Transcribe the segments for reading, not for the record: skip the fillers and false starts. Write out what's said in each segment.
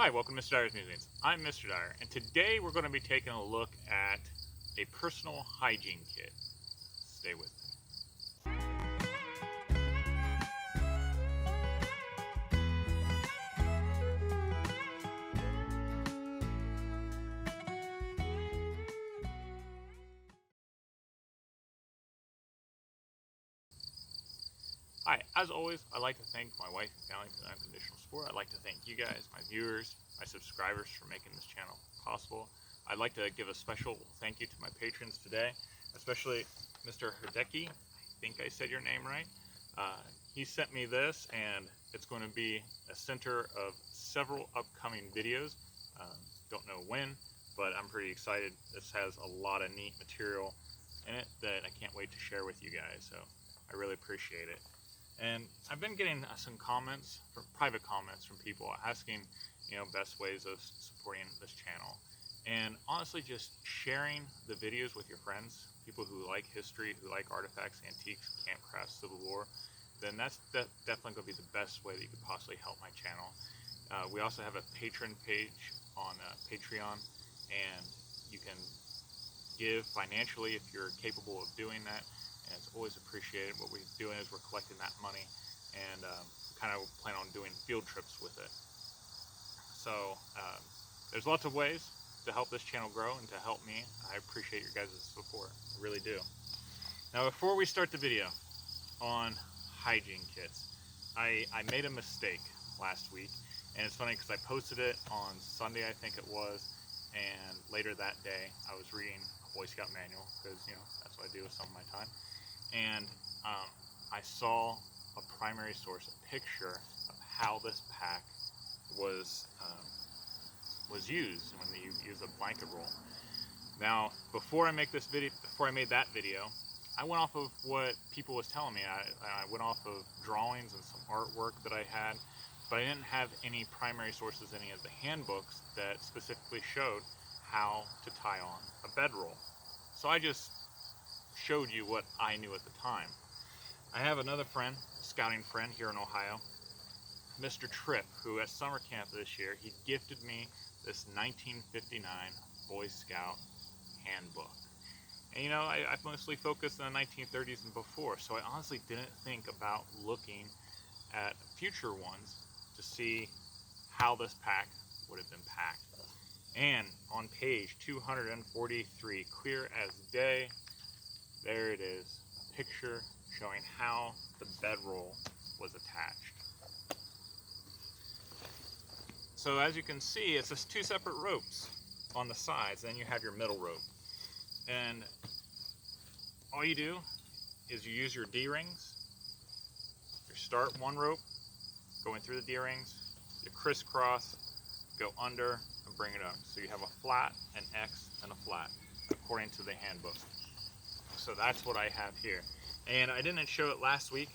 Hi, welcome to Mr. Dyer's Musings. I'm Mr. Dyer, and today we're going to be taking a look at a personal hygiene kit. Stay with me. Hi, as always, I'd like to thank my wife and family for their unconditional support. I'd like to thank you guys, my viewers, my subscribers for making this channel possible. I'd like to give a special thank you to my patrons today, especially Mr. Herdecki. I think I said your name right. He sent me this, and it's going to be a center of several upcoming videos. Don't know when, but I'm pretty excited. This has a lot of neat material in it that I can't wait to share with you guys, so I really appreciate it. And I've been getting some comments, private comments from people asking, best ways of supporting this channel. And honestly, just sharing the videos with your friends, people who like history, who like artifacts, antiques, camp crafts, Civil War, then that's definitely going to be the best way that you could possibly help my channel. We also have a patron page on Patreon, and you can give financially if you're capable of doing that, and it's always appreciated. What we're doing is we're collecting that money, and kind of plan on doing field trips with it. So there's lots of ways to help this channel grow and to help me. I appreciate your guys' support, I really do. Now before we start the video on hygiene kits, I made a mistake last week, and it's funny because I posted it on Sunday, I think it was, and later that day I was reading a Boy Scout manual, because that's what I do with some of my time, and I saw a primary source, a picture of how this pack was used when you use a blanket roll. Now, before I made that video, I went off of what people was telling me. I went off of drawings and some artwork that I had, but I didn't have any primary sources, any of the handbooks that specifically showed how to tie on a bedroll. So I just showed you what I knew at the time. I have another friend, a scouting friend here in Ohio, Mr. Tripp, who at summer camp this year, he gifted me this 1959 Boy Scout handbook. And I've mostly focused on the 1930s and before, so I honestly didn't think about looking at future ones to see how this pack would have been packed. And on page 243, clear as day, there it is, a picture showing how the bedroll was attached. So as you can see, it's just two separate ropes on the sides, then you have your middle rope. And all you do is you use your D-rings. You start one rope, going through the D-rings, you crisscross, go under, and bring it up. So you have a flat, an X, and a flat, according to the handbook. So that's what I have here. And I didn't show it last week,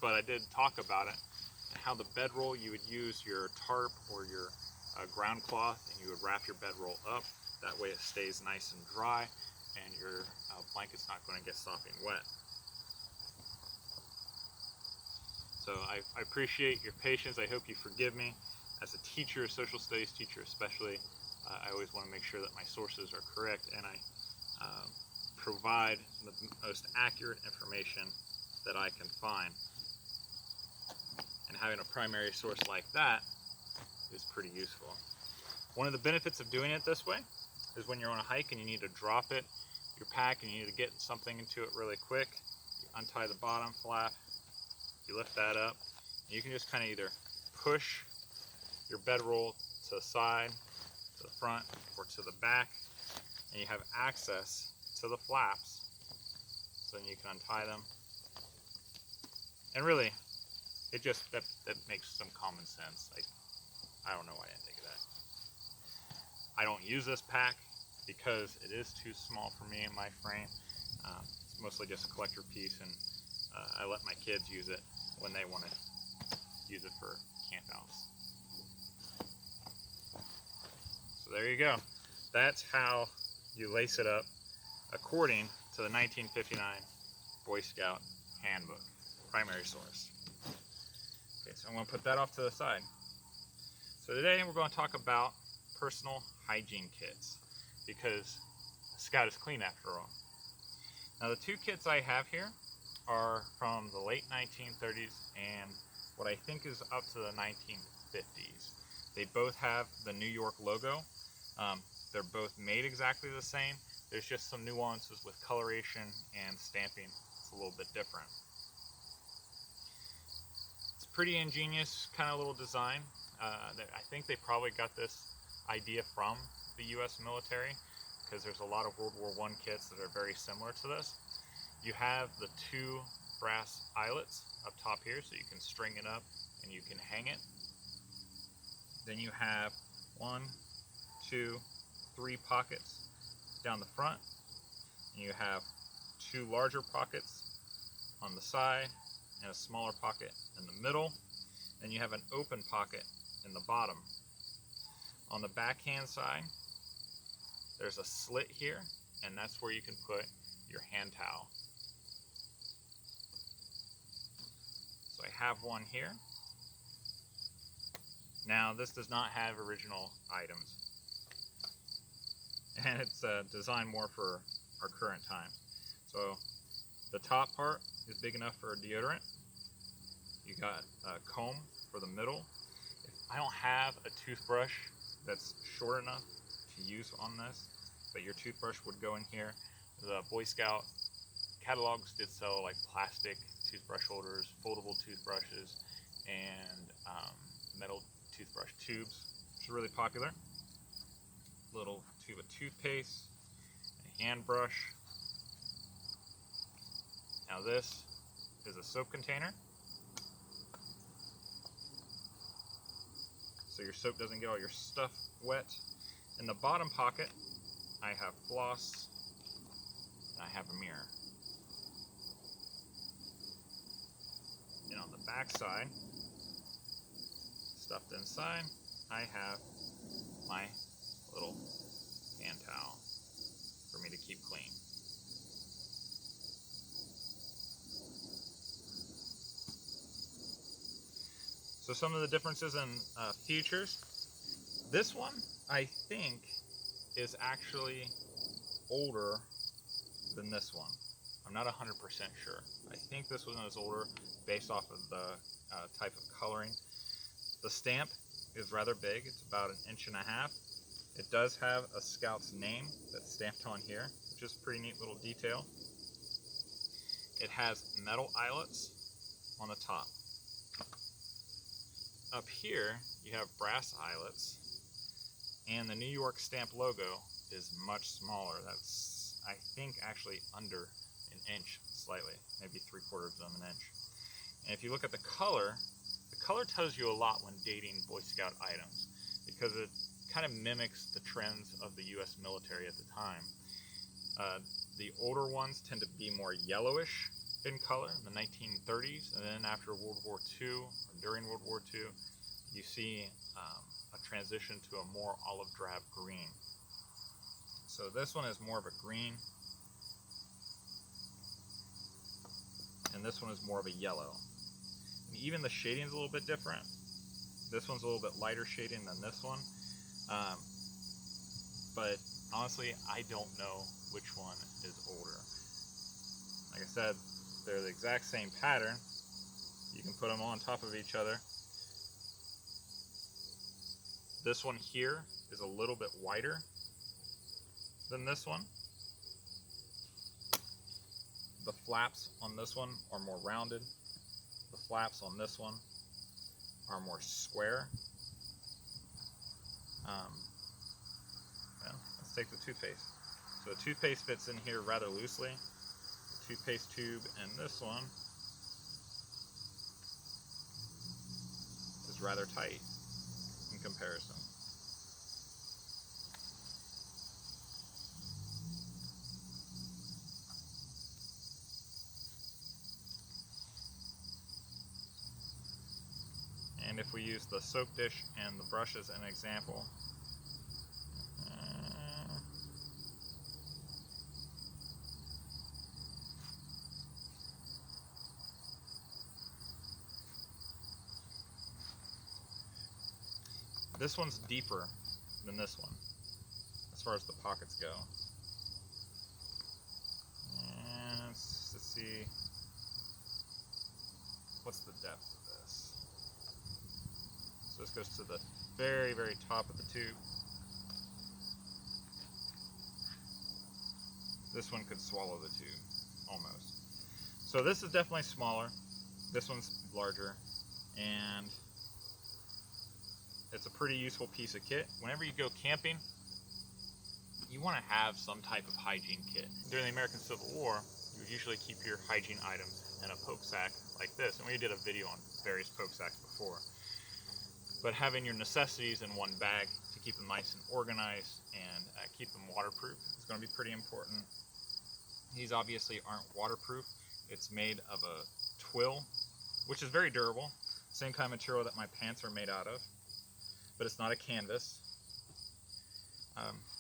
but I did talk about it, how the bedroll, you would use your tarp or your ground cloth, and you would wrap your bedroll up. That way it stays nice and dry, and your blanket's not going to get sopping wet. So I appreciate your patience. I hope you forgive me. As a teacher, a social studies teacher especially, I always want to make sure that my sources are correct, and I provide the most accurate information that I can find. And having a primary source like that is pretty useful. One of the benefits of doing it this way is when you're on a hike and you need to drop it, your pack, and you need to get something into it really quick, you untie the bottom flap, you lift that up, and you can just kind of either push your bedroll to the side, to the front, or to the back, and you have access to the flaps, so then you can untie them. And really, it just, that makes some common sense. I don't know why I didn't think of that. I don't use this pack because it is too small for me and my frame. It's mostly just a collector piece, and I let my kids use it when they want to use it for campouts. So there you go. That's how you lace it up according to the 1959 Boy Scout handbook, primary source. Okay, so I'm going to put that off to the side. So today we're going to talk about personal hygiene kits, because Scout is clean after all. Now the two kits I have here are from the late 1930s and what I think is up to the 1950s. They both have the New York logo. They're both made exactly the same. There's just some nuances with coloration and stamping. It's a little bit different. It's pretty ingenious kind of little design. I think they probably got this idea from the US military, because there's a lot of World War I kits that are very similar to this. You have the two brass eyelets up top here, so you can string it up and you can hang it. Then you have 1, 2, 3 pockets down the front. And you have 2 larger pockets on the side and a smaller pocket in the middle. Then you have an open pocket in the bottom. On the backhand side, there's a slit here, and that's where you can put your hand towel. So I have one here. Now this does not have original items, and it's designed more for our current times. So the top part is big enough for a deodorant. You got a comb for the middle. If I don't have a toothbrush that's short enough to use on this, but your toothbrush would go in here. The Boy Scout catalogs did sell like plastic toothbrush holders, foldable toothbrushes, and metal toothbrush tubes, which are really popular. Little tube of toothpaste, a hand brush. Now this is a soap container, so your soap doesn't get all your stuff wet. In the bottom pocket, I have floss, and I have a mirror. And on the back side, stuffed inside, I have my little hand towel for me to keep clean. So some of the differences in features. This one, I think, is actually older than this one. I'm not 100% sure. I think this one is older based off of the type of coloring. The stamp is rather big. It's about 1.5 inches. It does have a Scout's name that's stamped on here, which is a pretty neat little detail. It has metal eyelets on the top. Up here, you have brass eyelets, and the New York stamp logo is much smaller. That's, I think, actually under 1 inch slightly, maybe 3/4 of an inch. And if you look at the color tells you a lot when dating Boy Scout items, because it kind of mimics the trends of the US military at the time. The older ones tend to be more yellowish in color in the 1930s, and then after World War II, or during World War II, you see a transition to a more olive drab green. So this one is more of a green, and this one is more of a yellow. And even the shading is a little bit different. This one's a little bit lighter shading than this one. But honestly, I don't know which one is older. Like I said, they're the exact same pattern. You can put them on top of each other. This one here is a little bit wider than this one. The flaps on this one are more rounded. The flaps on this one are more square. Well, let's take the toothpaste. So the toothpaste fits in here rather loosely. The toothpaste tube and this one is rather tight in comparison. And if we use the soap dish and the brush as an example, This one's deeper than this one, as far as the pockets go. And let's see, what's the depth of this? So this goes to the very, very top of the tube. This one could swallow the tube, almost. So this is definitely smaller. This one's larger, and it's a pretty useful piece of kit. Whenever you go camping, you want to have some type of hygiene kit. During the American Civil War, you would usually keep your hygiene items in a poke sack like this, and we did a video on various poke sacks before. But having your necessities in one bag to keep them nice and organized and keep them waterproof is going to be pretty important. These obviously aren't waterproof. It's made of a twill, which is very durable, same kind of material that my pants are made out of, but it's not a canvas.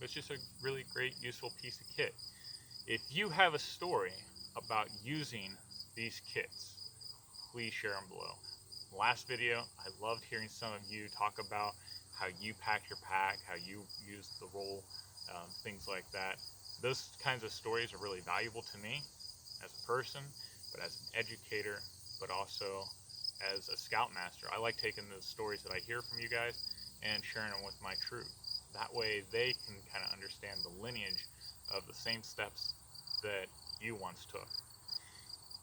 It's just a really great, useful piece of kit. If you have a story about using these kits, please share them below. Last video, I loved hearing some of you talk about how you pack your pack, how you use the roll, things like that. Those kinds of stories are really valuable to me as a person, but as an educator, but also as a scoutmaster. I like taking the stories that I hear from you guys and sharing them with my troop. That way they can kind of understand the lineage of the same steps that you once took.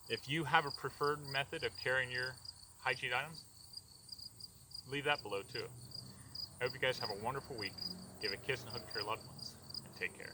If you have a preferred method of carrying your hygiene items, leave that below too. I hope you guys have a wonderful week. Give a kiss and hug to your loved ones, and take care.